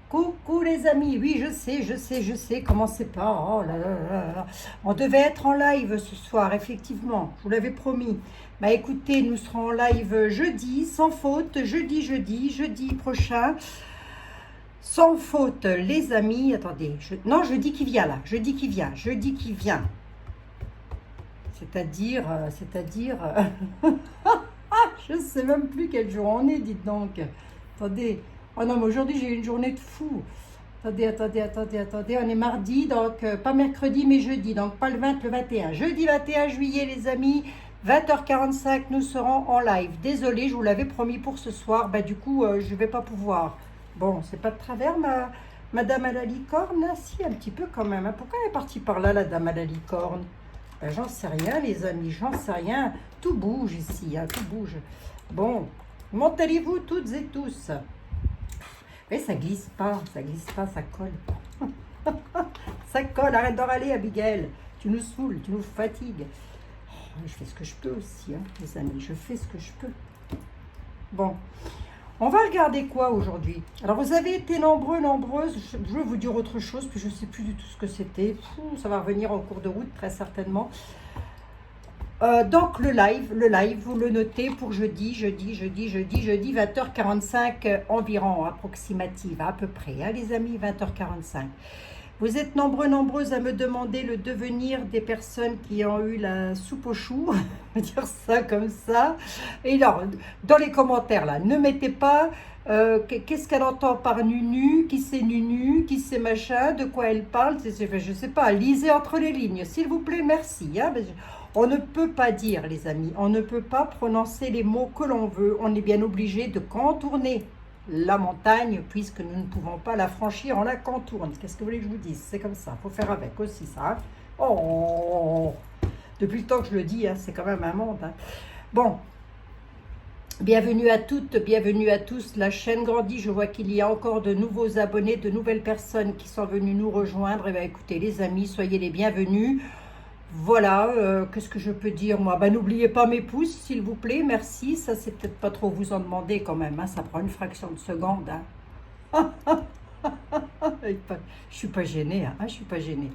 Coucou les amis, oui je sais, commencez pas, oh là là là là. On devait être en live ce soir, effectivement, je vous l'avais promis. Bah écoutez, nous serons en live jeudi, sans faute, jeudi prochain, sans faute les amis, attendez, non jeudi qui vient là, jeudi qui vient, c'est-à-dire, je sais même plus quel jour on est, dites donc, attendez, oh non mais aujourd'hui j'ai eu une journée de fou. Attendez, on est mardi, donc pas mercredi mais jeudi, donc pas le 20, le 21. Jeudi 21 juillet les amis, 20h45, nous serons en live. Désolée, je vous l'avais promis pour ce soir, bah du coup je vais pas pouvoir. Bon, c'est pas de travers madame à la licorne, là, si un petit peu quand même. Hein. Pourquoi elle est partie par là la dame à la licorne? Ben, j'en sais rien les amis, j'en sais rien. Tout bouge ici, hein, tout bouge. Bon, montez-vous toutes et tous. Mais ça glisse pas, ça colle. Ça colle, arrête d'en râler, Abigail. Tu nous saoules, tu nous fatigues. Oh, je fais ce que je peux aussi, hein, les amis, je fais ce que je peux. Bon, on va regarder quoi aujourd'hui? Alors, vous avez été nombreuses. Je vais vous dire autre chose, puis je ne sais plus du tout ce que c'était. Ça va revenir en cours de route, très certainement. Donc le live, vous le notez pour jeudi, 20h45 environ, approximative, à peu près, hein, les amis, 20h45. Vous êtes nombreuses à me demander le devenir des personnes qui ont eu la soupe aux choux, on va dire ça comme ça. Et alors, dans les commentaires, là, ne mettez pas qu'est-ce qu'elle entend par nunu, qui c'est nunu, qui c'est machin, de quoi elle parle, je ne sais pas, lisez entre les lignes, s'il vous plaît, merci. Hein, on ne peut pas dire, les amis, on ne peut pas prononcer les mots que l'on veut. On est bien obligé de contourner la montagne, puisque nous ne pouvons pas la franchir, on la contourne. Qu'est-ce que vous voulez que je vous dise? C'est comme ça, il faut faire avec aussi ça. Hein. Oh, depuis le temps que je le dis, hein, c'est quand même un monde. Hein. Bon, bienvenue à toutes, bienvenue à tous. La chaîne grandit, je vois qu'il y a encore de nouveaux abonnés, de nouvelles personnes qui sont venues nous rejoindre. Et bien écoutez les amis, soyez les bienvenus. Voilà, qu'est-ce que je peux dire moi? Ben, n'oubliez pas mes pouces, s'il vous plaît, merci. Ça, c'est peut-être pas trop vous en demander quand même, hein. Ça prend une fraction de seconde. Hein. Je suis pas gênée, hein. Je suis pas gênée.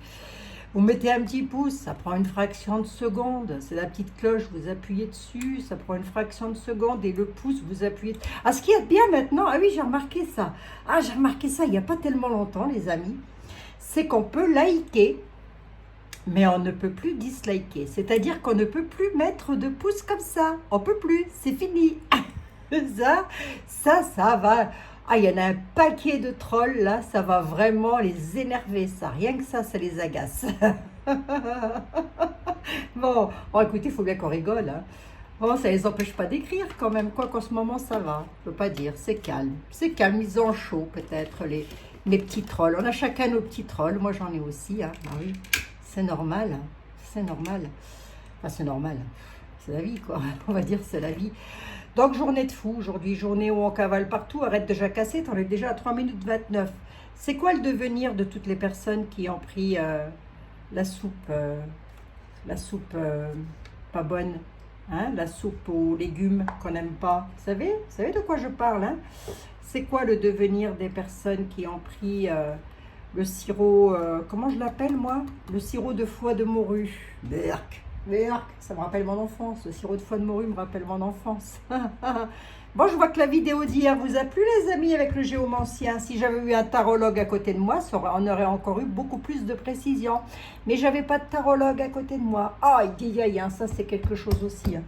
Vous mettez un petit pouce, ça prend une fraction de seconde. C'est la petite cloche, vous appuyez dessus, ça prend une fraction de seconde. Et le pouce, vous appuyez... Ah, ce qu'il y a de bien maintenant, ah oui, j'ai remarqué ça. Ah, j'ai remarqué ça il n'y a pas tellement longtemps, les amis. C'est qu'on peut liker, mais on ne peut plus disliker. C'est-à-dire qu'on ne peut plus mettre de pouces comme ça. On peut plus, c'est fini. Ça va. Ah, il y en a un paquet de trolls, là. Ça va vraiment les énerver, ça. Rien que ça les agace. Bon, écoutez, il faut bien qu'on rigole. Hein. Bon, ça les empêche pas d'écrire quand même. Quoi qu'en ce moment, ça va. Je peux pas dire, c'est calme. C'est calme, ils ont chaud peut-être, les petits trolls. On a chacun nos petits trolls. Moi, j'en ai aussi. Hein. Ah oui. C'est normal, c'est normal. Enfin, c'est normal. C'est la vie, quoi. On va dire c'est la vie. Donc, journée de fou aujourd'hui. Journée où on cavale partout. Arrête de jacasser. T'en es déjà à 3 minutes 29. C'est quoi le devenir de toutes les personnes qui ont pris la soupe pas bonne, hein, la soupe aux légumes qu'on n'aime pas? Vous savez de quoi je parle, hein? C'est quoi le devenir des personnes qui ont pris... le sirop, comment je l'appelle moi? Le sirop de foie de morue. Berk, ça me rappelle mon enfance. Le sirop de foie de morue me rappelle mon enfance. Bon, je vois que la vidéo d'hier vous a plu, les amis, avec le géomancien. Si j'avais eu un tarologue à côté de moi, on aurait encore eu beaucoup plus de précision. Mais j'avais pas de tarologue à côté de moi. Aïe, hein, ça c'est quelque chose aussi. Hein.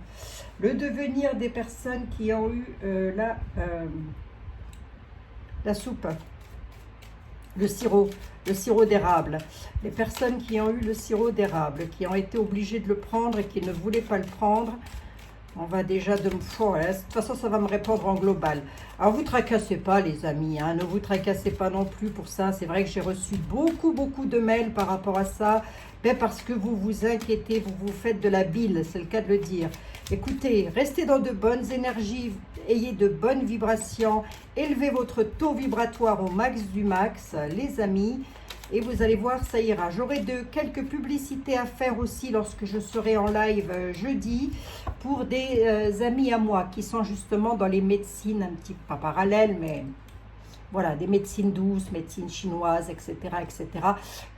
Le devenir des personnes qui ont eu la soupe. Le sirop d'érable. Les personnes qui ont eu le sirop d'érable, qui ont été obligées de le prendre et qui ne voulaient pas le prendre, on va déjà de me faire. De toute façon, ça va me répondre en global. Alors, vous tracassez pas, les amis. Hein, ne vous tracassez pas non plus pour ça. C'est vrai que j'ai reçu beaucoup de mails par rapport à ça. Ben parce que vous vous inquiétez, vous vous faites de la bile, c'est le cas de le dire. Écoutez, restez dans de bonnes énergies, ayez de bonnes vibrations, élevez votre taux vibratoire au max du max, les amis, et vous allez voir, ça ira. J'aurai quelques publicités à faire aussi lorsque je serai en live jeudi pour des amis à moi qui sont justement dans les médecines, un petit peu pas parallèles, mais voilà, des médecines douces, médecines chinoises, etc., etc.,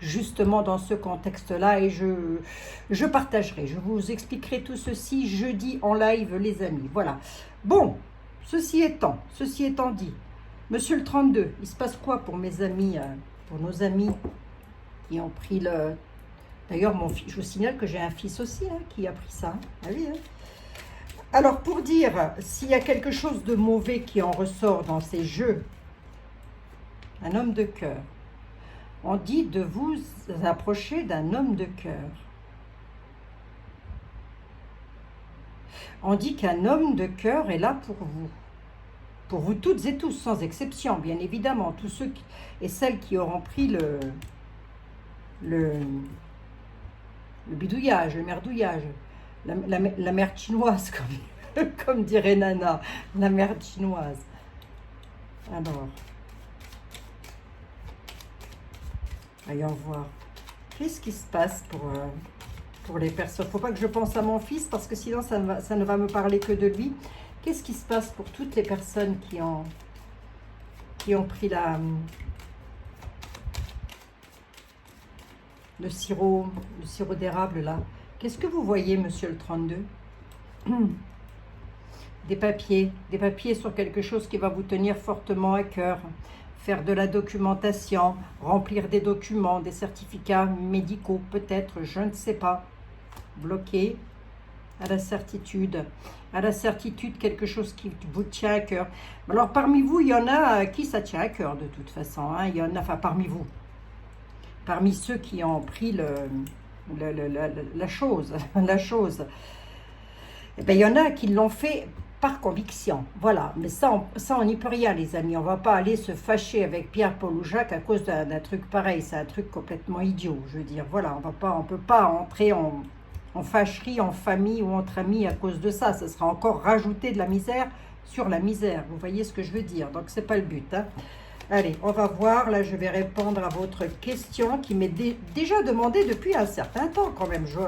justement dans ce contexte-là, et je partagerai, je vous expliquerai tout ceci jeudi en live, les amis, voilà. Bon, ceci étant dit, monsieur le 32, il se passe quoi pour mes amis, pour nos amis qui ont pris le... D'ailleurs, mon fils, je vous signale que j'ai un fils aussi qui a pris ça. Ah oui, hein. Alors, pour dire s'il y a quelque chose de mauvais qui en ressort dans ces jeux, un homme de cœur, on dit de vous approcher d'un homme de cœur. On dit qu'un homme de cœur est là pour vous toutes et tous, sans exception, bien évidemment, tous ceux et celles qui auront pris le bidouillage, le merdouillage, la merde chinoise, comme dirait Nana, la merde chinoise. Alors, voyons voir. Qu'est-ce qui se passe pour les personnes? Il ne faut pas que je pense à mon fils, parce que sinon ça ne va me parler que de lui. Qu'est-ce qui se passe pour toutes les personnes qui ont pris le sirop d'érable là? Qu'est-ce que vous voyez, monsieur le 32? Des papiers sur quelque chose qui va vous tenir fortement à cœur. Faire de la documentation, remplir des documents, des certificats médicaux peut-être, je ne sais pas. Bloqué à la certitude, quelque chose qui vous tient à cœur. Alors parmi vous, il y en a à qui ça tient à cœur de toute façon, hein. Il y en a, enfin parmi vous, parmi ceux qui ont pris la chose, eh bien, il y en a qui l'ont fait par conviction, voilà. Mais ça, on n'y peut rien, les amis. On ne va pas aller se fâcher avec Pierre, Paul ou Jacques à cause d'un truc pareil. C'est un truc complètement idiot, je veux dire. Voilà, on peut pas entrer en fâcherie, en famille ou entre amis à cause de ça. Ça sera encore rajouter de la misère sur la misère. Vous voyez ce que je veux dire? Donc, c'est pas le but, hein. Allez, on va voir. Là, je vais répondre à votre question qui m'est déjà demandée depuis un certain temps quand même. Je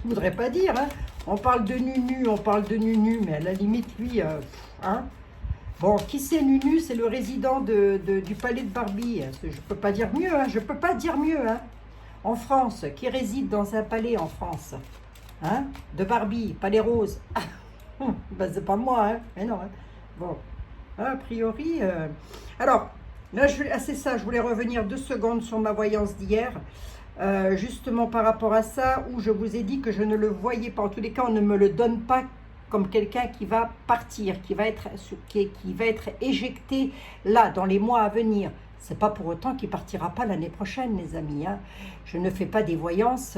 voudrais pas dire, hein. On parle de Nunu, mais à la limite, lui, hein. Bon, qui c'est Nunu? C'est le résident du palais de Barbie. Je peux pas dire mieux, hein. Je peux pas dire mieux, hein. En France, qui réside dans un palais en France, hein, de Barbie, palais rose. Ben, c'est pas moi, hein. Mais non, hein. Bon, a priori... Alors, là, c'est ça, je voulais revenir 2 secondes sur ma voyance d'hier, justement par rapport à ça, où je vous ai dit que je ne le voyais pas. En tous les cas, on ne me le donne pas comme quelqu'un qui va partir, qui va être éjecté là, dans les mois à venir. C'est pas pour autant qu'il partira pas l'année prochaine, les amis, hein. Je ne fais pas des voyances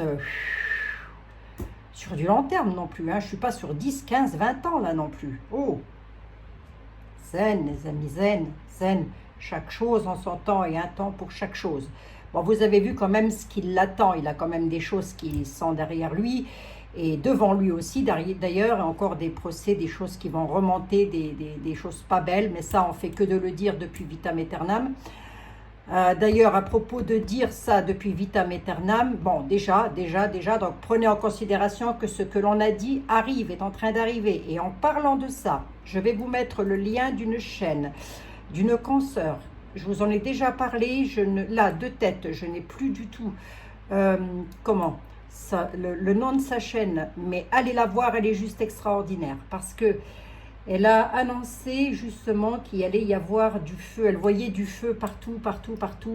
sur du long terme non plus, hein. Je suis pas sur 10, 15, 20 ans là non plus. Oh, zen, les amis, zen. Chaque chose en son temps et un temps pour chaque chose. Bon, vous avez vu quand même ce qui l'attend. Il a quand même des choses qui sont derrière lui et devant lui aussi. D'ailleurs, encore des procès, des choses qui vont remonter, des choses pas belles. Mais ça, on fait que de le dire depuis vitam aeternam. D'ailleurs, à propos de dire ça depuis vitam aeternam, bon, déjà, donc prenez en considération que ce que l'on a dit est en train d'arriver. Et en parlant de ça, je vais vous mettre le lien d'une chaîne, d'une consoeur. Je vous en ai déjà parlé, là, de tête, je n'ai plus du tout, le nom de sa chaîne, mais allez la voir, elle est juste extraordinaire, parce que elle a annoncé justement qu'il allait y avoir du feu. Elle voyait du feu partout.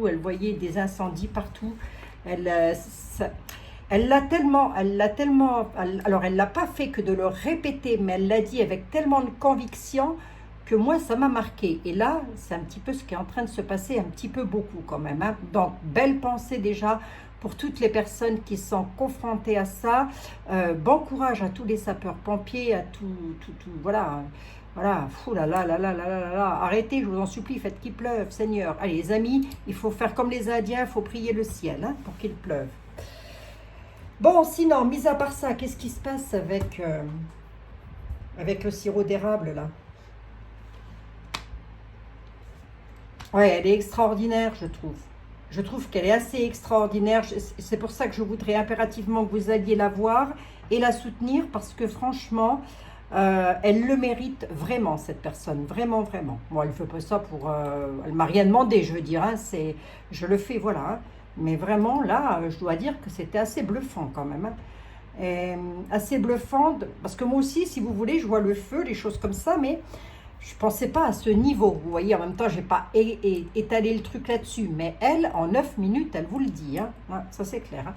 Elle voyait des incendies partout. Elle l'a tellement. Alors, elle l'a pas fait que de le répéter, mais elle l'a dit avec tellement de conviction que moi, ça m'a marqué. Et là, c'est un petit peu ce qui est en train de se passer, un petit peu beaucoup quand même, hein. Donc, belle pensée déjà pour toutes les personnes qui sont confrontées à ça. Bon courage à tous les sapeurs-pompiers, à tout, voilà. Voilà, fou là là là là là là là. Arrêtez, je vous en supplie, faites qu'il pleuve, Seigneur. Allez, les amis, il faut faire comme les Indiens, il faut prier le ciel, hein, pour qu'il pleuve. Bon, sinon, mis à part ça, qu'est-ce qui se passe avec le sirop d'érable, là? Ouais, elle est extraordinaire, je trouve. Je trouve qu'elle est assez extraordinaire. C'est pour ça que je voudrais impérativement que vous alliez la voir et la soutenir, parce que franchement, Elle le mérite vraiment, cette personne, vraiment, vraiment. Bon, elle ne fait pas ça pour... elle m'a rien demandé, je veux dire, hein, je le fais, voilà. Hein. Mais vraiment, là, je dois dire que c'était assez bluffant quand même. Hein. Et, assez bluffant, parce que moi aussi, si vous voulez, je vois le feu, les choses comme ça, mais je ne pensais pas à ce niveau. Vous voyez, en même temps, je n'ai pas étalé le truc là-dessus. Mais elle, en 9 minutes, elle vous le dit. Hein. Ouais, ça, c'est clair. Hein.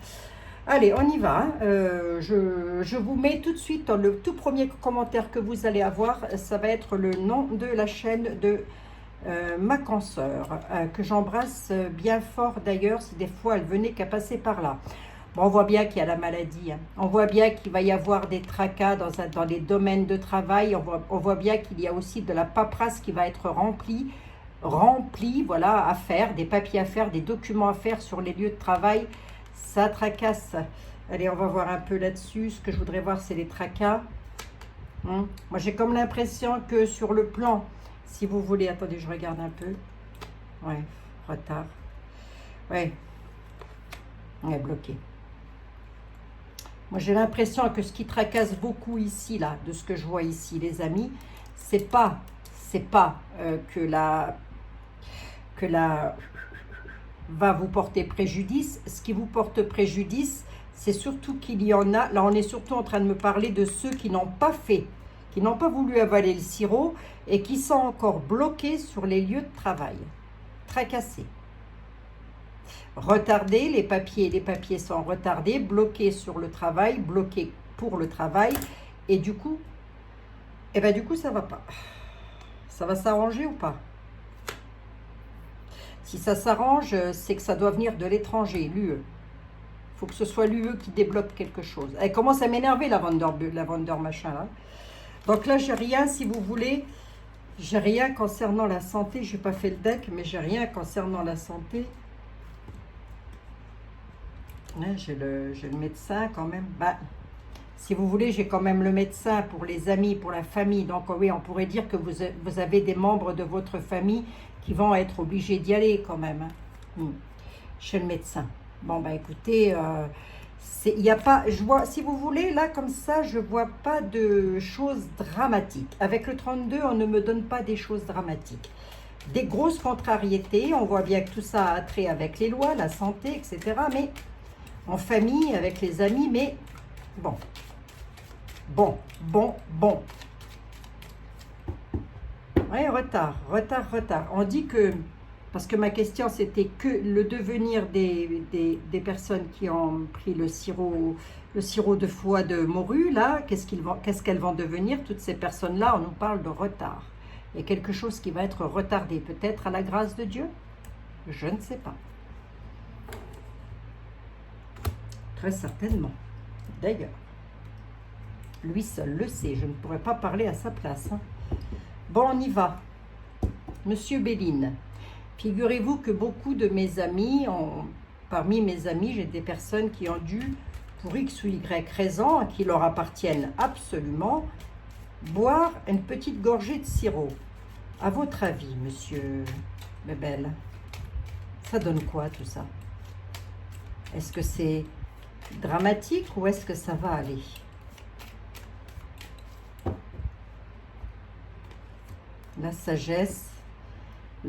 Allez, on y va. Hein. Je vous mets tout de suite dans le tout premier commentaire que vous allez avoir. Ça va être le nom de la chaîne de ma consoeur, que j'embrasse bien fort d'ailleurs, si des fois elle venait qu'à passer par là. Bon, on voit bien qu'il y a la maladie. Hein. On voit bien qu'il va y avoir des tracas dans les domaines de travail. On voit bien qu'il y a aussi de la paperasse qui va être remplie, voilà, à faire, des papiers à faire, des documents à faire sur les lieux de travail. Ça tracasse. Allez, on va voir un peu là-dessus. Ce que je voudrais voir, c'est les tracas. Moi, j'ai comme l'impression que sur le plan, si vous voulez... Attendez, je regarde un peu. Ouais, retard. Ouais. Ouais, bloqué. Moi, j'ai l'impression que ce qui tracasse beaucoup ici, là, de ce que je vois ici, les amis, c'est pas que la va vous porter préjudice. Ce qui vous porte préjudice, c'est surtout qu'il y en a, là on est surtout en train de me parler de ceux qui n'ont pas fait, qui n'ont pas voulu avaler le sirop et qui sont encore bloqués sur les lieux de travail, tracassés. Retardés, les papiers sont retardés, bloqués sur le travail, bloqués pour le travail, et du coup, ça va pas. Ça va s'arranger ou pas? Si ça s'arrange, c'est que ça doit venir de l'étranger, l'UE. Il faut que ce soit l'UE qui débloque quelque chose. Elle commence à m'énerver, la vendeur machin, là. Donc là, j'ai rien, si vous voulez, j'ai rien concernant la santé. Je n'ai pas fait le deck, mais j'ai rien concernant la santé. Ouais, j'ai le médecin quand même. Bah, si vous voulez, j'ai quand même le médecin pour les amis, pour la famille. Donc oui, on pourrait dire que vous avez des membres de votre famille qui vont être obligés d'y aller quand même. Hein. Chez le médecin. Bon, bah écoutez, il n'y a pas, je vois, si vous voulez, là comme ça, je ne vois pas de choses dramatiques. Avec le 32, on ne me donne pas des choses dramatiques. Des grosses contrariétés, on voit bien que tout ça a trait avec les lois, la santé, etc. Mais en famille, avec les amis, mais bon. Bon. Ouais, retard. On dit que, parce que ma question c'était que le devenir des personnes qui ont pris le sirop de foie de morue, là, qu'est-ce qu'elles vont devenir, toutes ces personnes-là, on nous parle de retard. Il y a quelque chose qui va être retardé, peut-être à la grâce de Dieu? Je ne sais pas. Très certainement. D'ailleurs, lui seul le sait, je ne pourrais pas parler à sa place. Hein. Bon, on y va. Monsieur Béline, figurez-vous que beaucoup de mes amis, parmi mes amis, j'ai des personnes qui ont dû, pour X ou Y raison, qui leur appartiennent absolument, boire une petite gorgée de sirop. À votre avis, monsieur Bébel, ça donne quoi tout ça? Est-ce que c'est dramatique ou est-ce que ça va aller? La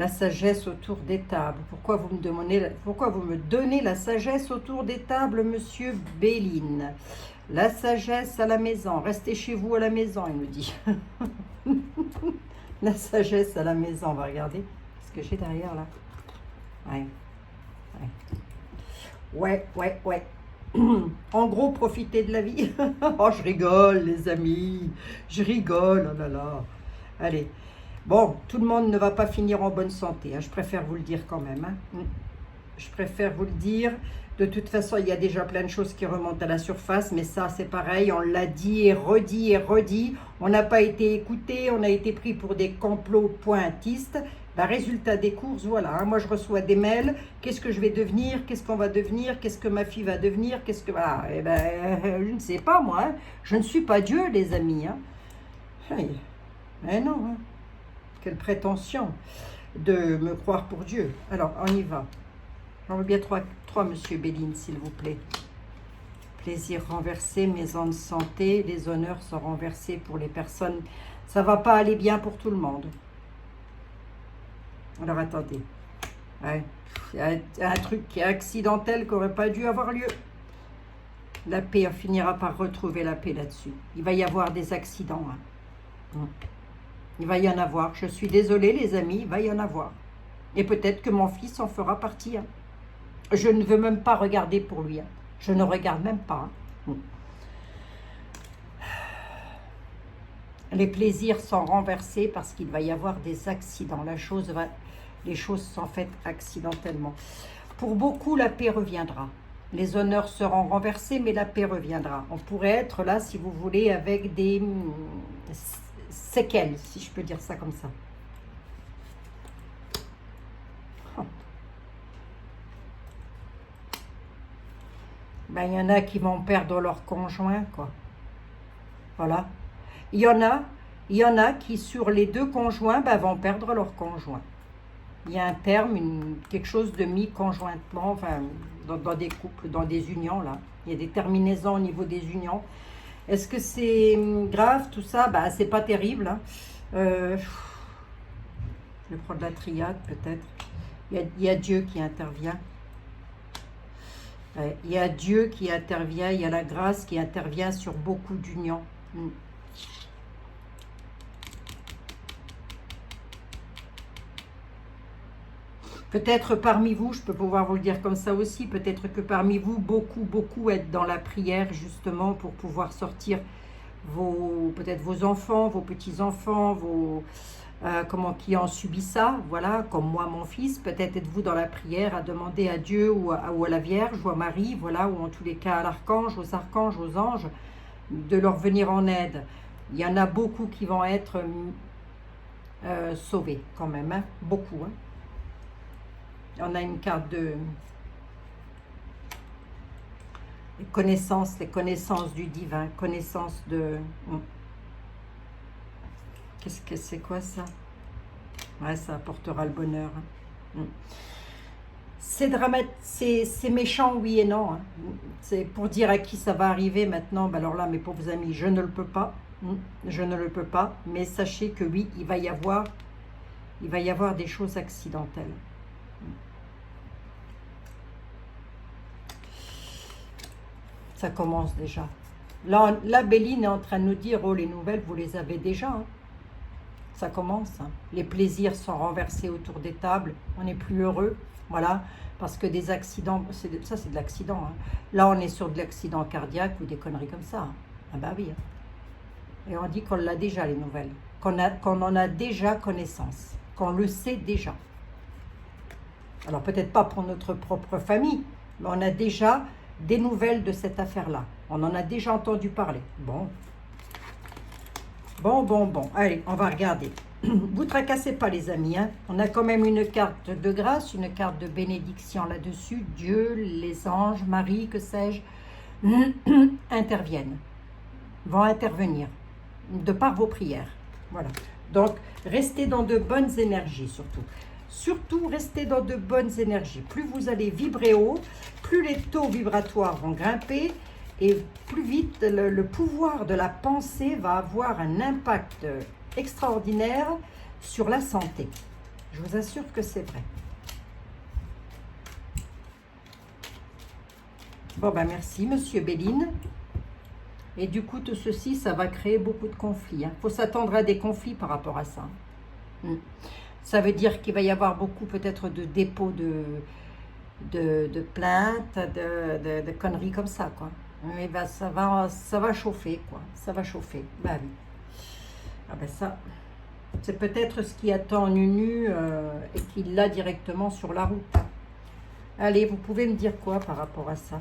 sagesse autour des tables. Pourquoi vous me donnez la sagesse autour des tables, monsieur Béline? La sagesse à la maison. Restez chez vous à la maison, il me dit. La sagesse à la maison. On va regarder ce que j'ai derrière là. Ouais. En gros, profitez de la vie. Oh, je rigole, les amis. Je rigole, oh là là. Allez. Bon, tout le monde ne va pas finir en bonne santé. Hein. Je préfère vous le dire quand même. Hein. Je préfère vous le dire. De toute façon, il y a déjà plein de choses qui remontent à la surface. Mais ça, c'est pareil. On l'a dit et redit. On n'a pas été écouté. On a été pris pour des complots pointistes. Ben, résultat des courses, voilà. Hein. Moi, je reçois des mails. Qu'est-ce que je vais devenir? Qu'est-ce qu'on va devenir? Qu'est-ce que ma fille va devenir? Qu'est-ce que... Voilà. Eh ben, je ne sais pas, moi. Hein. Je ne suis pas Dieu, les amis. Hein. Mais non, hein. Quelle prétention de me croire pour Dieu. Alors, on y va. J'en veux bien trois, monsieur Béline, s'il vous plaît. Plaisir renversé, maison de santé, les honneurs sont renversés pour les personnes. Ça va pas aller bien pour tout le monde. Alors attendez. Ouais. Il y a un truc qui est accidentel qui n'aurait pas dû avoir lieu. La paix, on finira par retrouver la paix là-dessus. Il va y avoir des accidents. Hein. Il va y en avoir. Je suis désolée les amis, il va y en avoir. Et peut-être que mon fils en fera partie. Hein. Je ne veux même pas regarder pour lui. Hein. Je ne regarde même pas. Hein. Les plaisirs sont renversés parce qu'il va y avoir des accidents. Les choses sont faites accidentellement. Pour beaucoup, la paix reviendra. Les honneurs seront renversés, mais la paix reviendra. On pourrait être là, si vous voulez, avec des séquelles, si je peux dire ça comme ça. Ben, il y en a qui vont perdre leur conjoint, quoi. Voilà. Il y en a qui, sur les deux conjoints, ben, vont perdre leur conjoint. Il y a un terme, quelque chose de mis conjointement, enfin, dans des couples, dans des unions, là. Il y a des terminaisons au niveau des unions. Est-ce que c'est grave, tout ça? Ben, c'est pas terrible. Hein. Je vais prendre la triade, peut-être. Il y a Dieu qui intervient. Il y a Dieu qui intervient, il y a la grâce qui intervient sur beaucoup d'unions. Peut-être parmi vous, je peux pouvoir vous le dire comme ça aussi, peut-être que parmi vous, beaucoup êtes dans la prière justement pour pouvoir sortir peut-être vos enfants, vos petits-enfants, qui ont subi ça, voilà, comme moi, mon fils. Peut-être êtes-vous dans la prière à demander à Dieu ou à la Vierge ou à Marie, voilà, ou en tous les cas à l'archange, aux archanges, aux anges, de leur venir en aide. Il y en a beaucoup qui vont être sauvés quand même, hein, beaucoup. Hein. On a une carte de les connaissances du divin, connaissance de... Qu'est-ce que c'est quoi ça? Ouais, ça apportera le bonheur. Hein. C'est dramatique, c'est méchant, oui et non. Hein. C'est pour dire à qui ça va arriver maintenant. Ben alors là, mes pauvres amis, je ne le peux pas. Je ne le peux pas. Mais sachez que oui, il va y avoir des choses accidentelles. Ça commence déjà. Là, Béline est en train de nous dire, oh, les nouvelles, vous les avez déjà. Hein. Ça commence. Hein. Les plaisirs sont renversés autour des tables. On n'est plus heureux. Voilà. Parce que des accidents, ça c'est de l'accident. Hein. Là, on est sur de l'accident cardiaque ou des conneries comme ça. Hein. Ah bah oui. Hein. Et on dit qu'on l'a déjà, les nouvelles. Qu'on en a déjà connaissance. Qu'on le sait déjà. Alors peut-être pas pour notre propre famille, mais on a déjà des nouvelles de cette affaire-là. On en a déjà entendu parler. Bon. Allez, on va regarder. Vous tracassez pas, les amis. Hein. On a quand même une carte de grâce, une carte de bénédiction là-dessus. Dieu, les anges, Marie, que sais-je, interviennent. Vont intervenir de par vos prières. Voilà. Donc, restez dans de bonnes énergies surtout. Surtout, restez dans de bonnes énergies. Plus vous allez vibrer haut, plus les taux vibratoires vont grimper et plus vite le pouvoir de la pensée va avoir un impact extraordinaire sur la santé. Je vous assure que c'est vrai. Bon, ben merci, Monsieur Béline. Et du coup, tout ceci, ça va créer beaucoup de conflits. Il faut s'attendre à des conflits par rapport à ça. Ça veut dire qu'il va y avoir beaucoup peut-être de dépôts de plaintes, de conneries comme ça, quoi. Mais ben, ça va chauffer, quoi. Ça va chauffer. Ben oui. Ah ben ça, c'est peut-être ce qui attend Nunu et qui l'a directement sur la route. Allez, vous pouvez me dire quoi par rapport à ça?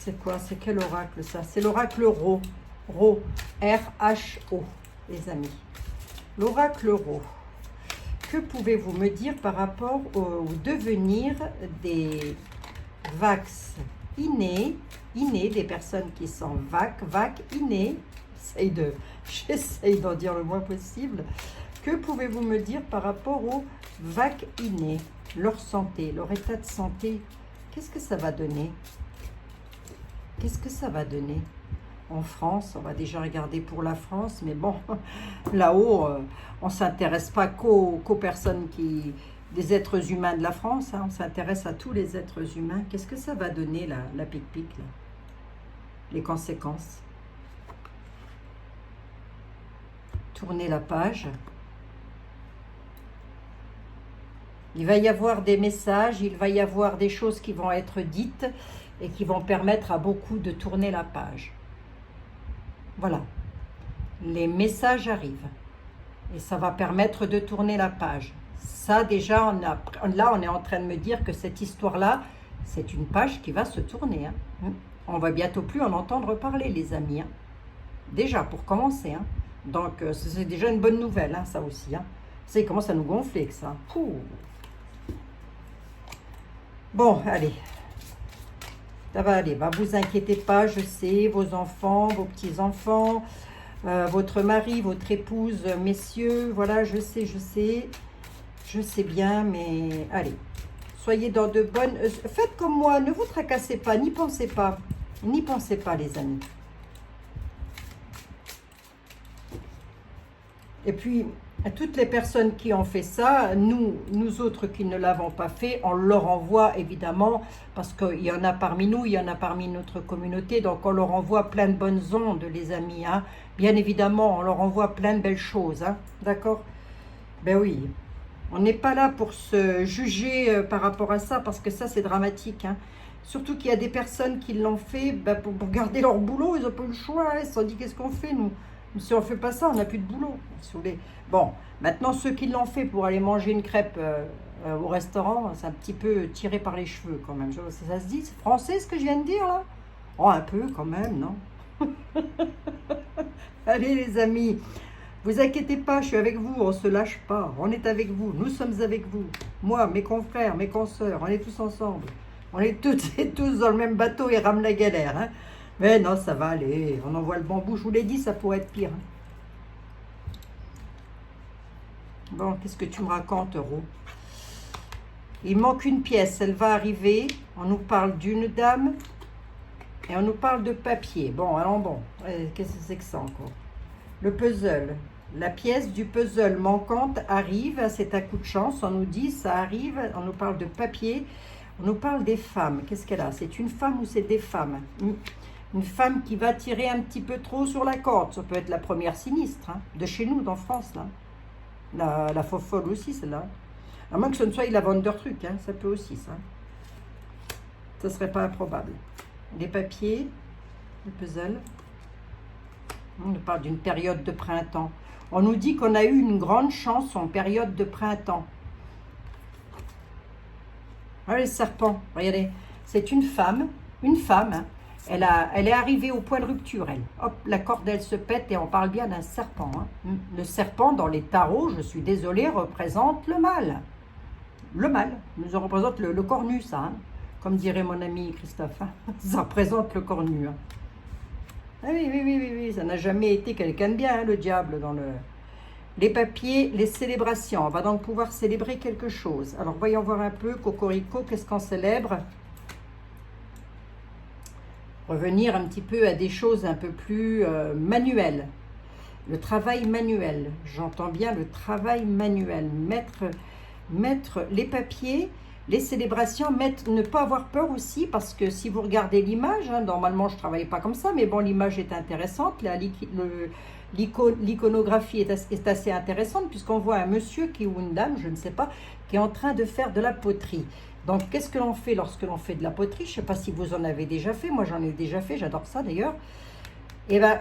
C'est quoi? C'est quel oracle ça? C'est l'oracle Ro. Ro. R-H-O, les amis. L'oracle Ro. Que pouvez-vous me dire par rapport au devenir des vax innés, des personnes qui sont vac innés? J'essaye d'en dire le moins possible. Que pouvez-vous me dire par rapport aux vac innés? Leur santé, leur état de santé, qu'est-ce que ça va donner? Qu'est-ce que ça va donner en France? On va déjà regarder pour la France, mais bon, là-haut, on ne s'intéresse pas qu'aux personnes des êtres humains de la France, hein, on s'intéresse à tous les êtres humains. Qu'est-ce que ça va donner, la pique-pique, là? Les conséquences. Tournez la page. Il va y avoir des messages, il va y avoir des choses qui vont être dites et qui vont permettre à beaucoup de tourner la page. Voilà. Les messages arrivent et ça va permettre de tourner la page. Ça, déjà, là, on est en train de me dire que cette histoire-là, c'est une page qui va se tourner. Hein. On va bientôt plus en entendre parler, les amis. Hein. Déjà, pour commencer. Hein. Donc, c'est déjà une bonne nouvelle, hein, ça aussi. Hein. Ça, il commence à nous gonfler, que ça. Pouh. Bon, allez. Ça va aller, va, vous inquiétez pas, je sais, vos enfants, vos petits-enfants, votre mari, votre épouse, messieurs, voilà, je sais bien, mais allez, soyez dans de bonnes... faites comme moi, ne vous tracassez pas, n'y pensez pas, les amis. Et puis, à toutes les personnes qui ont fait ça, nous autres qui ne l'avons pas fait, on leur envoie évidemment, parce qu'il y en a parmi nous, il y en a parmi notre communauté, donc on leur envoie plein de bonnes ondes, les amis. Hein. Bien évidemment, on leur envoie plein de belles choses, hein. D'accord? Ben oui, on n'est pas là pour se juger par rapport à ça, parce que ça c'est dramatique. Hein. Surtout qu'il y a des personnes qui l'ont fait pour garder leur boulot, ils n'ont pas eu le choix, hein. Ils se sont dit qu'est-ce qu'on fait nous? Si on ne fait pas ça, on n'a plus de boulot. Bon, maintenant, ceux qui l'ont fait pour aller manger une crêpe au restaurant, c'est un petit peu tiré par les cheveux quand même. Ça se dit, c'est français ce que je viens de dire là? Oh, un peu quand même, non? Allez les amis, vous inquiétez pas, je suis avec vous, on ne se lâche pas. On est avec vous, nous sommes avec vous. Moi, mes confrères, mes consoeurs, on est tous ensemble. On est toutes et tous dans le même bateau et rame la galère, hein. Mais non, ça va aller, on envoie le bambou, je vous l'ai dit, ça pourrait être pire. Bon, qu'est-ce que tu me racontes, Euro? Il manque une pièce, elle va arriver, on nous parle d'une dame, et on nous parle de papier. Bon, alors bon, qu'est-ce que c'est que ça encore? Le puzzle, la pièce du puzzle manquante arrive, c'est un coup de chance, on nous dit, ça arrive, on nous parle de papier, on nous parle des femmes. Qu'est-ce qu'elle a? C'est une femme ou c'est des femmes? Une femme qui va tirer un petit peu trop sur la corde. Ça peut être la première sinistre, hein, de chez nous, en France. Là. La fofolle aussi, celle-là. À moins que ce ne soit la vente de trucs, hein, ça peut aussi, ça. Ça ne serait pas improbable. Les papiers, le puzzle. On nous parle d'une période de printemps. On nous dit qu'on a eu une grande chance en période de printemps. Ah, les serpents, regardez. C'est une femme, hein. Elle est arrivée au point de rupture, elle. Hop, la corde, elle se pète et on parle bien d'un serpent. Hein. Le serpent, dans les tarots, je suis désolée, représente le mal. Le mal. Nous en représente le cornu, ça. Hein. Comme dirait mon ami Christophe. Hein. Ça représente le cornu. Hein. Ah oui, ça n'a jamais été quelqu'un de bien, hein, le diable, dans le... Les papiers, les célébrations. On va donc pouvoir célébrer quelque chose. Alors, voyons voir un peu, Cocorico, qu'est-ce qu'on célèbre? Revenir un petit peu à des choses un peu plus manuelles. Le travail manuel. J'entends bien le travail manuel. Mettre les papiers, les célébrations, ne pas avoir peur aussi, parce que si vous regardez l'image, hein, normalement je ne travaille pas comme ça, mais bon, l'image est intéressante. L'iconographie est assez intéressante, puisqu'on voit un monsieur ou une dame, je ne sais pas, qui est en train de faire de la poterie. Donc, qu'est-ce que l'on fait lorsque l'on fait de la poterie? Je ne sais pas si vous en avez déjà fait. Moi, j'en ai déjà fait. J'adore ça, d'ailleurs. Et bien,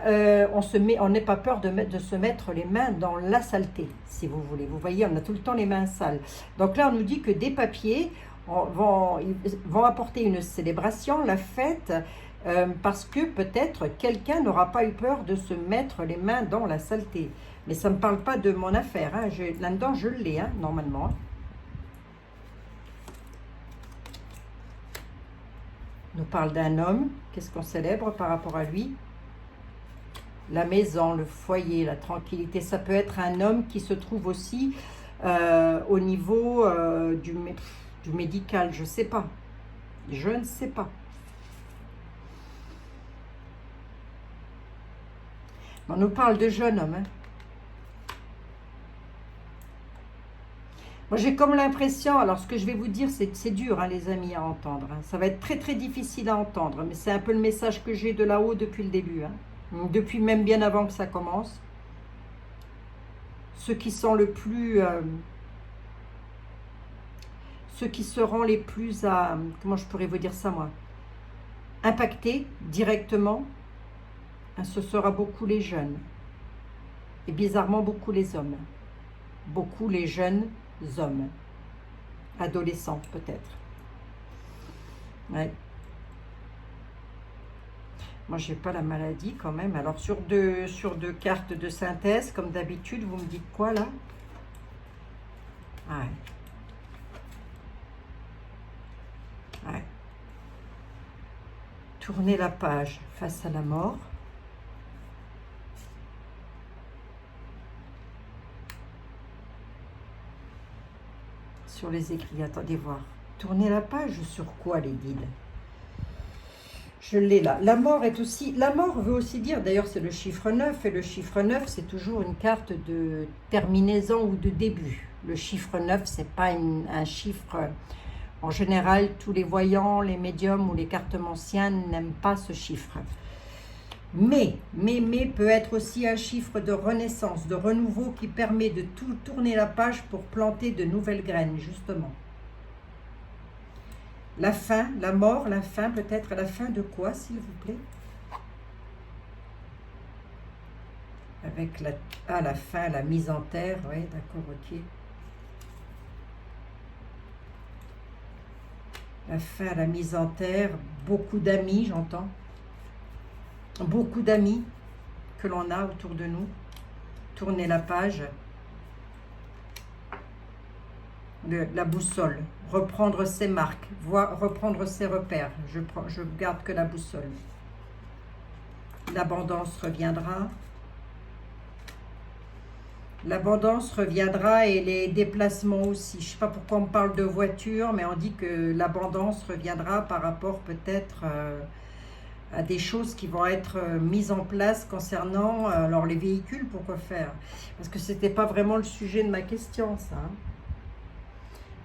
on n'est pas peur de se mettre les mains dans la saleté, si vous voulez. Vous voyez, on a tout le temps les mains sales. Donc là, on nous dit que des papiers vont apporter une célébration, la fête, parce que peut-être quelqu'un n'aura pas eu peur de se mettre les mains dans la saleté. Mais ça ne me parle pas de mon affaire. Hein. Là-dedans, je l'ai, hein, normalement. On nous parle d'un homme. Qu'est-ce qu'on célèbre par rapport à lui? La maison, le foyer, la tranquillité. Ça peut être un homme qui se trouve aussi au niveau du médical. Je ne sais pas. Je ne sais pas. On nous parle de jeune homme. Hein. Moi, j'ai comme l'impression, alors ce que je vais vous dire, c'est dur, hein, les amis, à entendre. Hein. Ça va être très, très difficile à entendre, mais c'est un peu le message que j'ai de là-haut depuis le début. Hein. Depuis même bien avant que ça commence. Ceux qui sont le plus... ceux qui seront les plus comment je pourrais vous dire ça, moi, impactés directement, hein, ce sera beaucoup les jeunes. Et bizarrement, beaucoup les hommes. Beaucoup les jeunes hommes. Adolescents, peut-être. Ouais. Moi, j'ai pas la maladie quand même. Alors, sur deux cartes de synthèse, comme d'habitude, vous me dites quoi, là? Ouais. Ouais. Tourner la page face à la mort. Sur les écrits, attendez voir. Tourner la page sur quoi, les guides? Je l'ai là. La mort est aussi... La mort veut aussi dire, d'ailleurs c'est le chiffre 9, et le chiffre 9 c'est toujours une carte de terminaison ou de début. Le chiffre 9 c'est pas un chiffre... En général, tous les voyants, les médiums ou les cartomanciens n'aiment pas ce chiffre. Mais peut être aussi un chiffre de renaissance, de renouveau qui permet de tout tourner la page pour planter de nouvelles graines, justement. La fin, la mort, la fin, peut-être la fin de quoi, s'il vous plaît? Avec la fin, la mise en terre, oui, d'accord, ok. La fin, la mise en terre, beaucoup d'amis, j'entends. Beaucoup d'amis que l'on a autour de nous. Tourner la page. La boussole. Reprendre ses marques. Reprendre ses repères. Je garde que la boussole. L'abondance reviendra. L'abondance reviendra et les déplacements aussi. Je ne sais pas pourquoi on parle de voiture, mais on dit que l'abondance reviendra par rapport peut-être à des choses qui vont être mises en place concernant alors les véhicules, pourquoi faire? Parce que ce n'était pas vraiment le sujet de ma question, ça. Hein.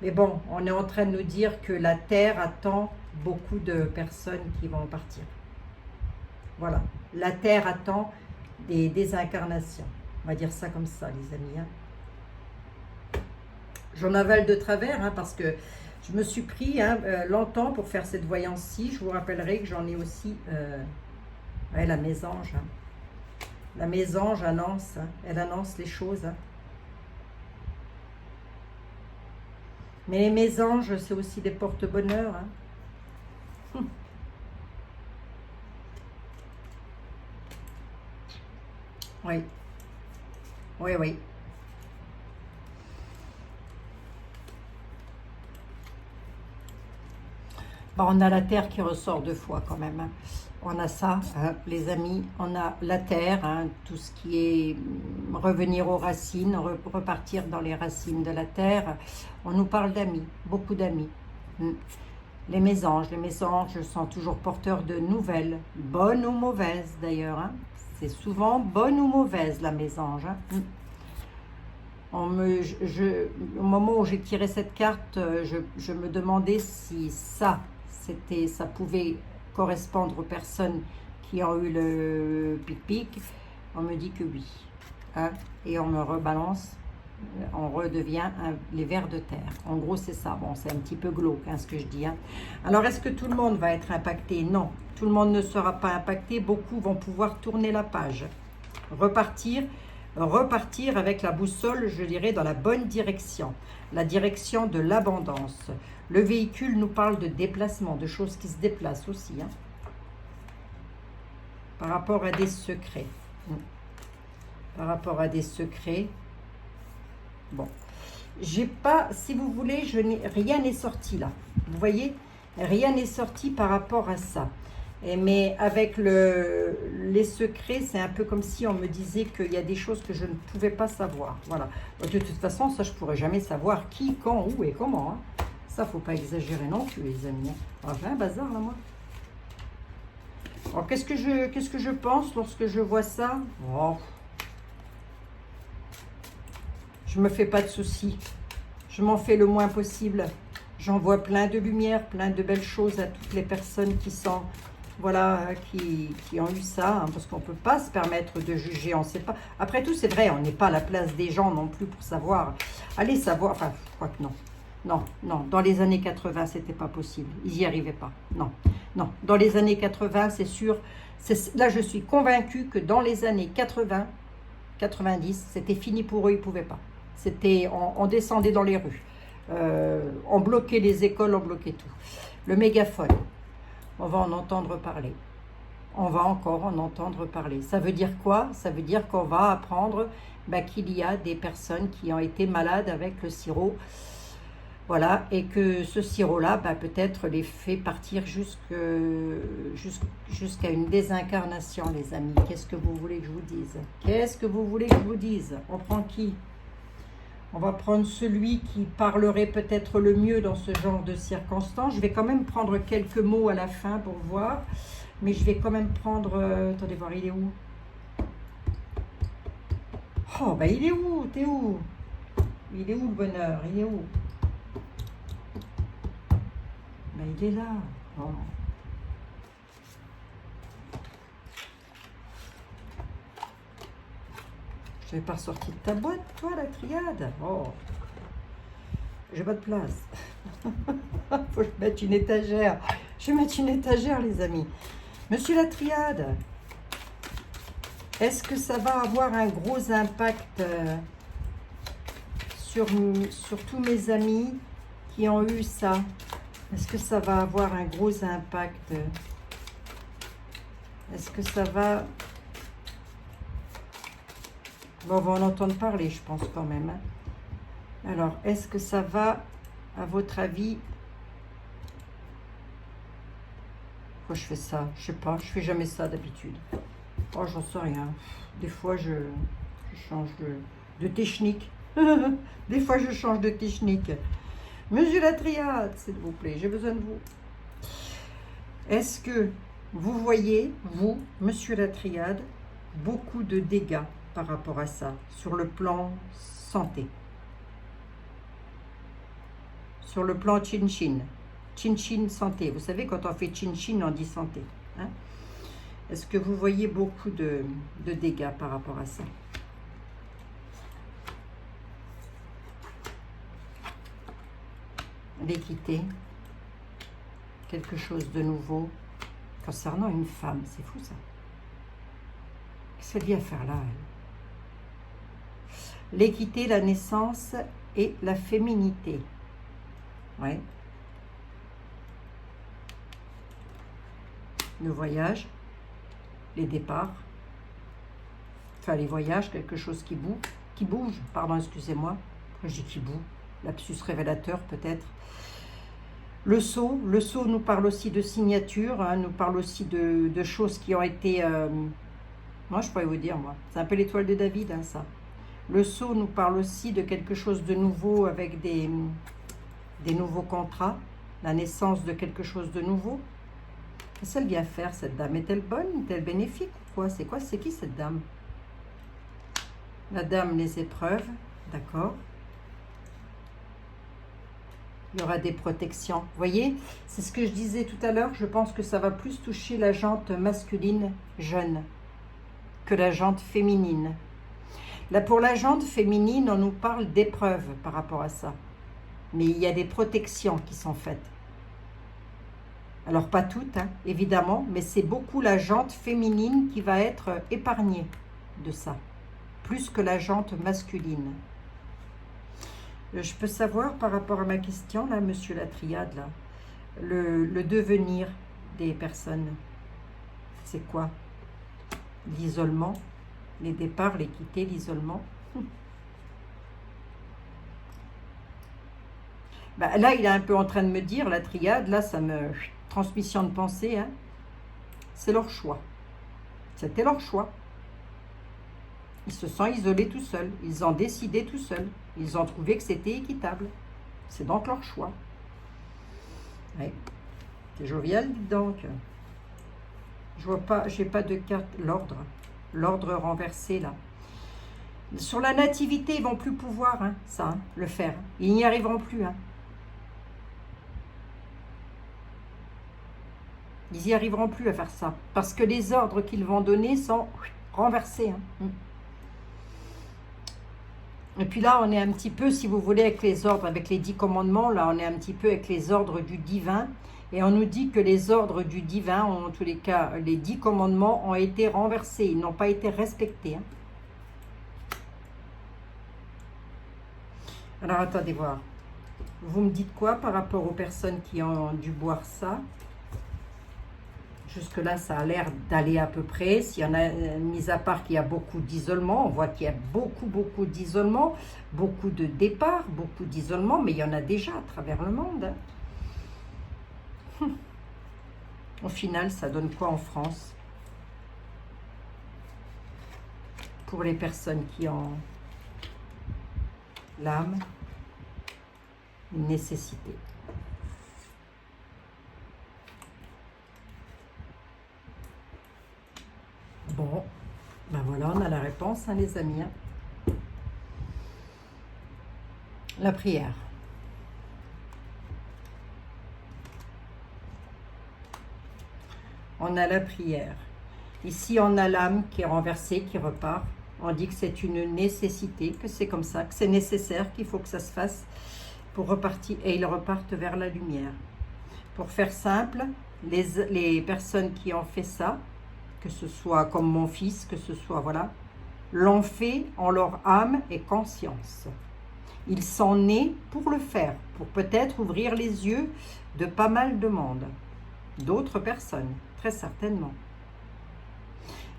Mais bon, on est en train de nous dire que la Terre attend beaucoup de personnes qui vont partir. Voilà, la Terre attend des désincarnations. On va dire ça comme ça, les amis. Hein. J'en avale de travers, hein, parce que je me suis pris longtemps pour faire cette voyance-ci. Je vous rappellerai que j'en ai aussi la mésange. Hein. La mésange annonce, hein, elle annonce les choses. Hein. Mais les mésanges, c'est aussi des porte-bonheur. Hein. Oui. Oui, oui. Bon, on a la terre qui ressort deux fois quand même. Hein. On a ça, hein, les amis. On a la terre, hein, tout ce qui est revenir aux racines, repartir dans les racines de la terre. On nous parle d'amis, beaucoup d'amis. Les mésanges sont toujours porteurs de nouvelles, bonnes ou mauvaises d'ailleurs. Hein. C'est souvent bonne ou mauvaise la mésange. Hein. Au moment où j'ai tiré cette carte, je me demandais si ça pouvait correspondre aux personnes qui ont eu le pic-pic. On me dit que oui. Hein, et on me rebalance, on redevient les vers de terre. En gros, c'est ça. Bon, c'est un petit peu glauque, hein, ce que je dis. Hein. Alors, est-ce que tout le monde va être impacté? Non, tout le monde ne sera pas impacté. Beaucoup vont pouvoir tourner la page, repartir avec la boussole, je dirais, dans la bonne direction, la direction de l'abondance. Le véhicule nous parle de déplacement, de choses qui se déplacent aussi, hein, par rapport à des secrets. Par rapport à des secrets. Bon, j'ai pas, si vous voulez, rien n'est sorti là. Vous voyez, rien n'est sorti par rapport à ça. Mais avec les secrets, c'est un peu comme si on me disait qu'il y a des choses que je ne pouvais pas savoir. Voilà. De toute façon, ça, je ne pourrais jamais savoir qui, quand, où et comment. Hein. Ça, faut pas exagérer non plus, les amis. Alors, j'ai un bazar, là, moi. Alors, qu'est-ce que je pense lorsque je vois ça? Oh, je me fais pas de soucis. Je m'en fais le moins possible. J'envoie plein de lumière, plein de belles choses à toutes les personnes qui sont, voilà, qui ont eu ça, hein, parce qu'on ne peut pas se permettre de juger, on ne sait pas. Après tout, c'est vrai, on n'est pas à la place des gens non plus pour savoir. Allez savoir, enfin, je crois que non. Non, non, dans les années 80, c'était pas possible. Ils n'y arrivaient pas. Non, non. Dans les années 80, c'est sûr. Là, je suis convaincue que dans les années 80, 90, c'était fini pour eux, ils ne pouvaient pas. C'était, on descendait dans les rues. On bloquait les écoles, on bloquait tout. Le mégaphone, on va en entendre parler. On va encore en entendre parler. Ça veut dire quoi? Ça veut dire qu'on va apprendre qu'il y a des personnes qui ont été malades avec le sirop. Voilà, et que ce sirop-là, peut-être les fait partir jusqu'à une désincarnation, les amis. Qu'est-ce que vous voulez que je vous dise? Qu'est-ce que vous voulez que je vous dise? On prend qui? On va prendre celui qui parlerait peut-être le mieux dans ce genre de circonstances. Je vais quand même prendre quelques mots à la fin pour voir. Mais je vais quand même prendre... attendez voir, il est où? Oh, il est où? T'es où? Il est où le bonheur? Il est où? Il est là. Oh. Je t'avais pas ressorti de ta boîte, toi, la triade. Oh. J'ai pas de place. Faut que je mette une étagère. Je vais mettre une étagère, les amis. Monsieur la triade, est-ce que ça va avoir un gros impact sur tous mes amis qui ont eu ça? Est-ce que ça va avoir un gros impact? Est-ce que ça va... Bon, on va en entendre parler, je pense, quand même. Hein. Alors, est-ce que ça va, à votre avis... Pourquoi je fais ça? Je sais pas, je fais jamais ça d'habitude. Oh, j'en sais rien. Des fois, je change de technique. Des fois, je change de technique. Monsieur la triade, s'il vous plaît, j'ai besoin de vous. Est-ce que vous voyez, vous, monsieur la triade, beaucoup de dégâts par rapport à ça, sur le plan santé? Sur le plan chin-chin. Chin-chin santé. Vous savez, quand on fait chin-chin, on dit santé. Hein? Est-ce que vous voyez beaucoup de dégâts par rapport à ça? L'équité, quelque chose de nouveau concernant une femme, c'est fou ça. Qu'est-ce qu'elle vient faire là, elle? L'équité, la naissance et la féminité. Ouais. Le voyage, les départs, enfin les voyages, quelque chose qui bouge, pardon, excusez-moi, je dis qui bouge, lapsus révélateur peut-être. Le sceau nous parle aussi de signature, hein, nous parle aussi de choses qui ont été... moi, je pourrais vous dire, moi, c'est un peu l'étoile de David, hein, ça. Le sceau nous parle aussi de quelque chose de nouveau avec des nouveaux contrats, la naissance de quelque chose de nouveau. Qu'est-ce qu'elle vient faire, cette dame? Est-elle bonne? Est-elle bénéfique ou quoi? C'est quoi? C'est qui cette dame? La dame, les épreuves, d'accord. Il y aura des protections. Vous voyez, c'est ce que je disais tout à l'heure. Je pense que ça va plus toucher la jante masculine jeune que la jante féminine. Là, pour la jante féminine, on nous parle d'épreuves par rapport à ça. Mais il y a des protections qui sont faites. Alors, pas toutes, hein, évidemment, mais c'est beaucoup la jante féminine qui va être épargnée de ça, plus que la jante masculine. Je peux savoir par rapport à ma question, là, monsieur la triade, là, le devenir des personnes, c'est quoi? L'isolement, les départs, l'équité, l'isolement. Là, il est un peu en train de me dire, la triade, là, ça me... Transmission de pensée, hein, c'est leur choix. C'était leur choix. Ils se sont isolés tout seuls. Ils ont décidé tout seuls. Ils ont trouvé que c'était équitable. C'est donc leur choix. Ouais. C'est jovial, dites donc. Je vois pas, j'ai pas de carte. L'ordre. L'ordre renversé, là. Sur la nativité, ils vont plus pouvoir, hein, ça, hein, le faire. Ils n'y arriveront plus, hein. Ils n'y arriveront plus à faire ça. Parce que les ordres qu'ils vont donner sont renversés, hein. Et puis là, on est un petit peu, si vous voulez, avec les ordres, avec les 10 commandements, là, on est un petit peu avec les ordres du divin. Et on nous dit que les ordres du divin, en tous les cas, les 10 commandements ont été renversés. Ils n'ont pas été respectés, hein. Alors, attendez voir. Vous me dites quoi par rapport aux personnes qui ont dû boire ça? Jusque-là, ça a l'air d'aller à peu près. S'il y en a, mis à part qu'il y a beaucoup d'isolement, on voit qu'il y a beaucoup d'isolement, beaucoup de départs, beaucoup d'isolement, mais il y en a déjà à travers le monde, hein. Au final, ça donne quoi en France? Pour les personnes qui ont l'âme, une nécessité. Bon, ben voilà, on a la réponse, hein, les amis, hein. La prière. On a la prière. Ici, on a l'âme qui est renversée, qui repart. On dit que c'est une nécessité, que c'est comme ça, que c'est nécessaire, qu'il faut que ça se fasse pour repartir. Et ils repartent vers la lumière. Pour faire simple, les personnes qui ont fait ça, que ce soit comme mon fils, que ce soit, voilà, l'ont fait en leur âme et conscience. Ils sont nés pour le faire, pour peut-être ouvrir les yeux de pas mal de monde, d'autres personnes, très certainement.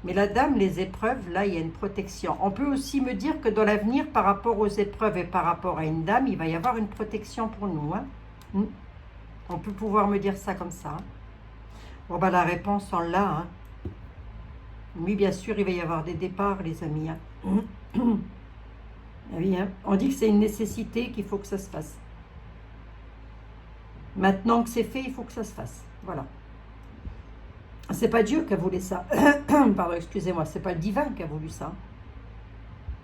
Mais la dame, les épreuves, là, il y a une protection. On peut aussi me dire que dans l'avenir, par rapport aux épreuves et par rapport à une dame, il va y avoir une protection pour nous, hein. On peut pouvoir me dire ça comme ça, hein. Bon, bah, la réponse, on l'a, hein. Oui, bien sûr, il va y avoir des départs, les amis, hein. Oui, hein. On dit que c'est une nécessité, qu'il faut que ça se fasse. Maintenant que c'est fait, il faut que ça se fasse. Voilà. C'est pas Dieu qui a voulu ça. Pardon, excusez-moi, c'est pas le divin qui a voulu ça.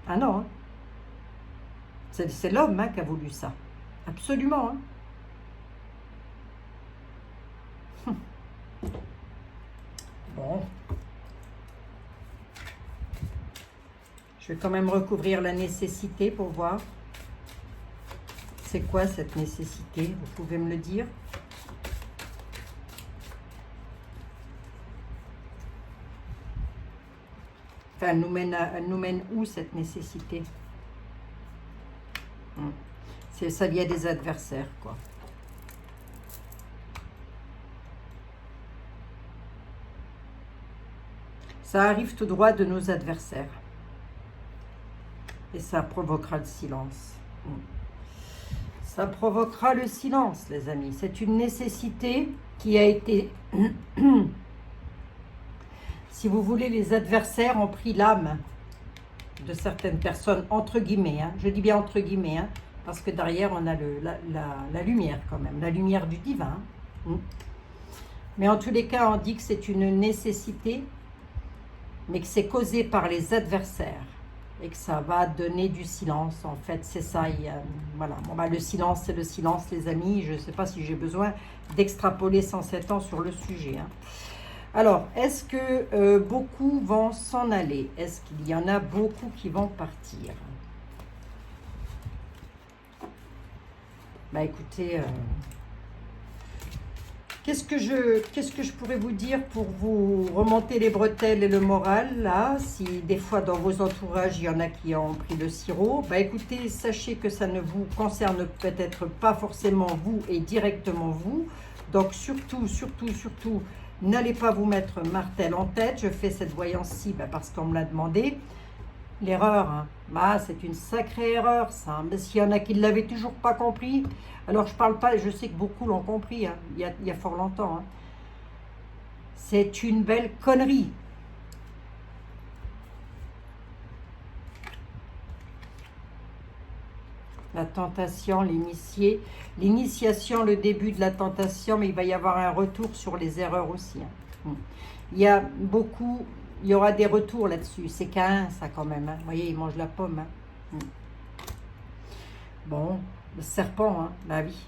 Ah non, hein. C'est l'homme, hein, qui a voulu ça. Absolument, hein. Bon. Je vais quand même recouvrir la nécessité pour voir. C'est quoi cette nécessité? Vous pouvez me le dire? Enfin, elle nous mène où cette nécessité? Ça vient des adversaires, quoi. Ça arrive tout droit de nos adversaires. Et ça provoquera le silence. Ça provoquera le silence, les amis. C'est une nécessité qui a été... Si vous voulez, les adversaires ont pris l'âme de certaines personnes, entre guillemets, hein. Je dis bien entre guillemets, hein, parce que derrière, on a la lumière quand même, la lumière du divin. Mais en tous les cas, on dit que c'est une nécessité, mais que c'est causé par les adversaires. Et que ça va donner du silence, en fait, c'est ça. Voilà. Bon, bah, le silence, c'est le silence, les amis. Je ne sais pas si j'ai besoin d'extrapoler 107 ans sur le sujet, hein. Alors, est-ce que beaucoup vont s'en aller? Est-ce qu'il y en a beaucoup qui vont partir? Bah écoutez, qu'est-ce que je pourrais vous dire pour vous remonter les bretelles et le moral, là? Si des fois dans vos entourages, il y en a qui ont pris le sirop, bah écoutez, sachez que ça ne vous concerne peut-être pas forcément vous et directement vous. Donc surtout, n'allez pas vous mettre martel en tête. Je fais cette voyance-ci parce qu'on me l'a demandé. L'erreur, hein, bah, c'est une sacrée erreur, ça. Mais s'il y en a qui ne l'avaient toujours pas compris, alors je parle pas, je sais que beaucoup l'ont compris, hein, il y a fort longtemps, hein. C'est une belle connerie. La tentation, l'initiation, le début de la tentation, mais il va y avoir un retour sur les erreurs aussi, hein. Il y a beaucoup, il y aura des retours là-dessus. C'est qu'un, ça quand même. Hein. Vous voyez, il mange la pomme. Hein. Bon, le serpent, hein, la vie.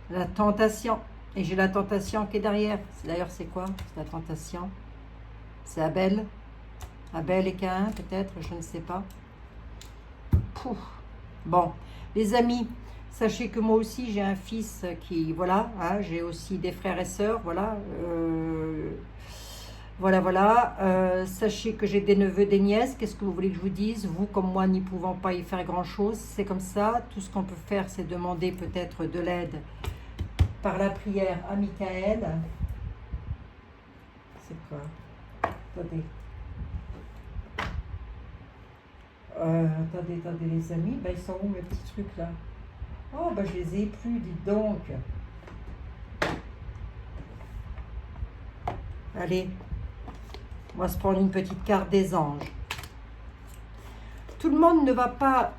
La tentation. Et j'ai la tentation qui est derrière. D'ailleurs, c'est quoi? C'est la tentation. C'est Abel. Abel et Caïn, peut-être, je ne sais pas. Pouf. Bon, les amis, sachez que moi aussi, j'ai un fils qui, voilà, hein, j'ai aussi des frères et sœurs, voilà. Voilà. Sachez que j'ai des neveux, des nièces. Qu'est-ce que vous voulez que je vous dise? Vous, comme moi, n'y pouvant pas y faire grand-chose, c'est comme ça. Tout ce qu'on peut faire, c'est demander peut-être de l'aide par la prière à Michael. C'est quoi? Attendez. Attendez les amis. Ben, ils sont où mes petits trucs là? Oh, ben je les ai plus, dites donc. Allez, on va se prendre une petite carte des anges. Tout le monde ne va pas,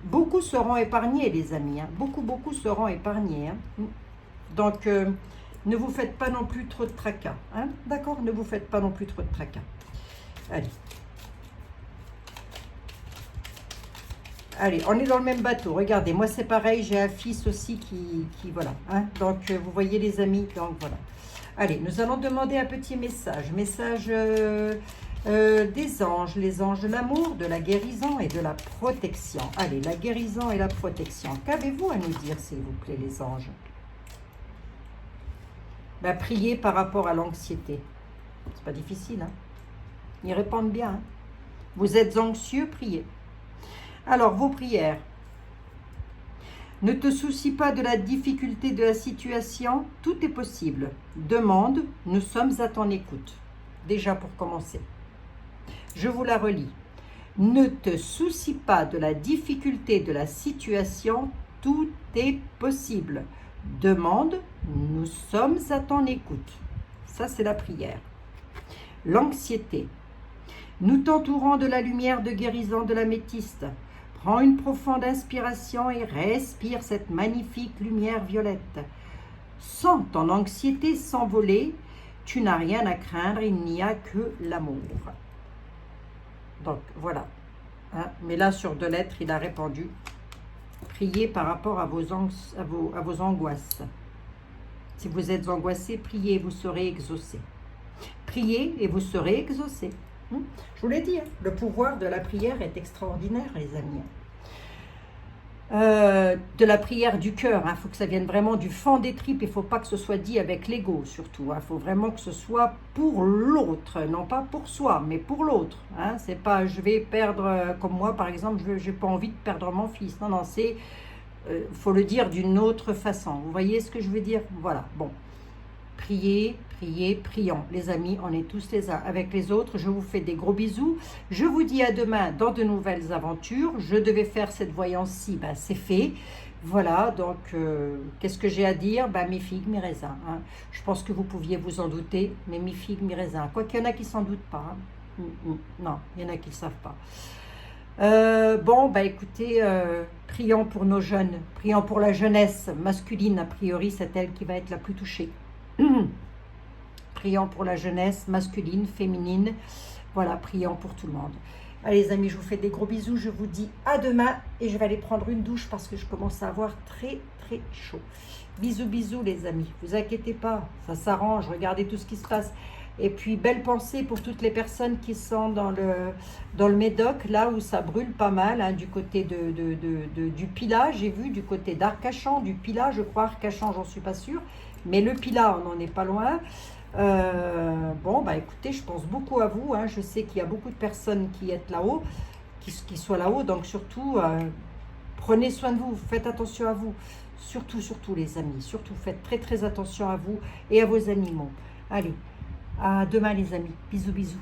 beaucoup seront épargnés, les amis. Hein. Beaucoup seront épargnés. Hein. Donc, ne vous faites pas non plus trop de tracas. Hein. D'accord? Ne vous faites pas non plus trop de tracas. Allez. Allez, on est dans le même bateau. Regardez, moi c'est pareil, j'ai un fils aussi qui voilà. Hein. Donc, vous voyez les amis, donc voilà. Allez, nous allons demander un petit message. Message des anges, les anges de l'amour, de la guérison et de la protection. Allez, la guérison et la protection. Qu'avez-vous à nous dire, s'il vous plaît, les anges? Ben, priez par rapport à l'anxiété. C'est pas difficile, hein? Ils répondent bien. Hein? Vous êtes anxieux, priez. Alors, vos prières. Ne te soucie pas de la difficulté de la situation, tout est possible. Demande, nous sommes à ton écoute. Déjà pour commencer. Je vous la relis. Ne te soucie pas de la difficulté de la situation, tout est possible. Demande, nous sommes à ton écoute. Ça, c'est la prière. L'anxiété. Nous t'entourons de la lumière de guérison de l'améthyste. Prends une profonde inspiration et respire cette magnifique lumière violette. Sens ton anxiété s'envoler. Tu n'as rien à craindre, il n'y a que l'amour. Donc, voilà. Hein? Mais là, sur 2 lettres, il a répondu. Priez par rapport à vos angoisses. Si vous êtes angoissé, priez, vous serez exaucé. Priez et vous serez exaucé. Je vous l'ai dit, hein, le pouvoir de la prière est extraordinaire, les amis. De la prière du cœur, il faut que ça vienne vraiment du fond des tripes, il ne faut pas que ce soit dit avec l'ego surtout, il faut vraiment que ce soit pour l'autre, non pas pour soi, mais pour l'autre. C'est pas je vais perdre, comme moi par exemple, je n'ai pas envie de perdre mon fils, non, c'est, faut le dire d'une autre façon, vous voyez ce que je veux dire? Voilà, bon, priez, prions. Les amis, on est tous les uns avec les autres. Je vous fais des gros bisous. Je vous dis à demain dans de nouvelles aventures. Je devais faire cette voyance-ci, ben, c'est fait. Voilà, donc, qu'est-ce que j'ai à dire? Ben, mi figue, mi raisin. Hein. Je pense que vous pouviez vous en douter, mais mi figue, mi raisin. Quoi qu'il y en a qui s'en doutent pas. Hein. Non, il y en a qui ne savent pas. Bon, bah écoutez, prions pour nos jeunes. Prions pour la jeunesse masculine. A priori, c'est elle qui va être la plus touchée. Prions pour la jeunesse masculine, féminine. Voilà, prions pour tout le monde. Allez les amis, je vous fais des gros bisous. Je vous dis à demain et je vais aller prendre une douche parce que je commence à avoir très chaud. Bisous les amis. Vous inquiétez pas, ça s'arrange. Regardez tout ce qui se passe. Et puis, belle pensée pour toutes les personnes qui sont dans le Médoc, là où ça brûle pas mal, hein, du côté du Pilat, j'ai vu, du côté d'Arcachon, du Pilat, je crois, Arcachon, j'en suis pas sûre. Mais le Pilat, on n'en est pas loin. Bon, bah écoutez, je pense beaucoup à vous. Hein. Je sais qu'il y a beaucoup de personnes qui êtes là-haut, qui soient là-haut. Donc surtout, prenez soin de vous, faites attention à vous. Surtout les amis. Surtout, faites très attention à vous et à vos animaux. Allez, à demain les amis. Bisous.